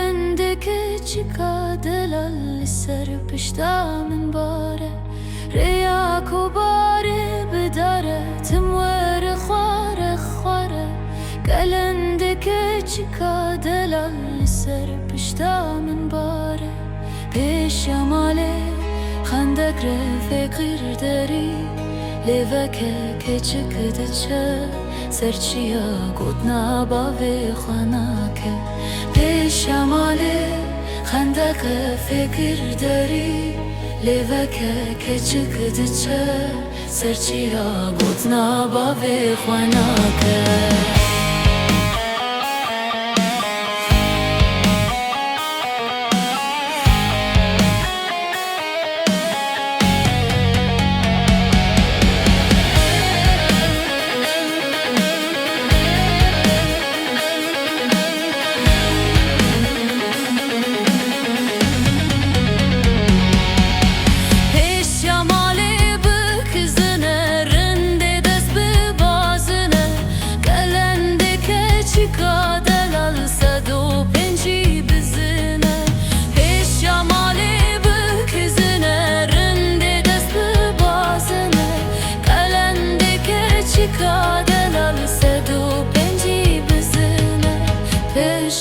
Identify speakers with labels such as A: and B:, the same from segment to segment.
A: قلندك چیکا دلال سر پشتا من باره ریاک و باره بداره تمور خواره قلندك چیکا دلال سر پشتا من باره پیش شماله خندک فکر داری لیوکه که چکده چه سرچیا گودنا باوی خاناکه پیش شماله خندک فکر داری لیوکه که چکده چه سرچیا گودنا باوی خاناکه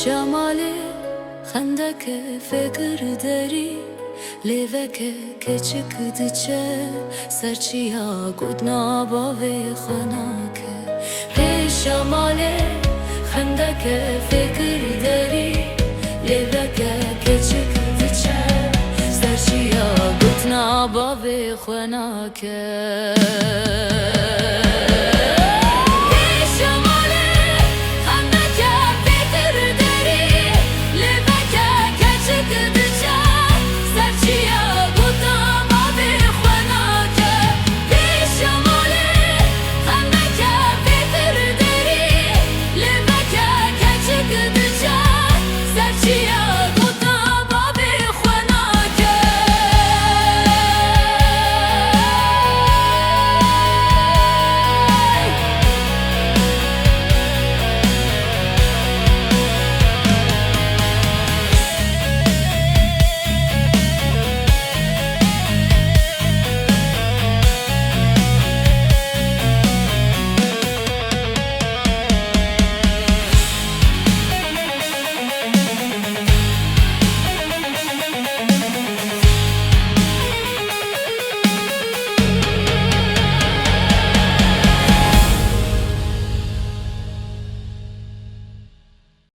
A: شمالی خندک فکر داری لیوکه که چکده چه سرچیا گودنا باوی خاناکه پیش شمالی خندک فکر داری لیوکه که چکده چه سرچیا گودنا باوی خاناکه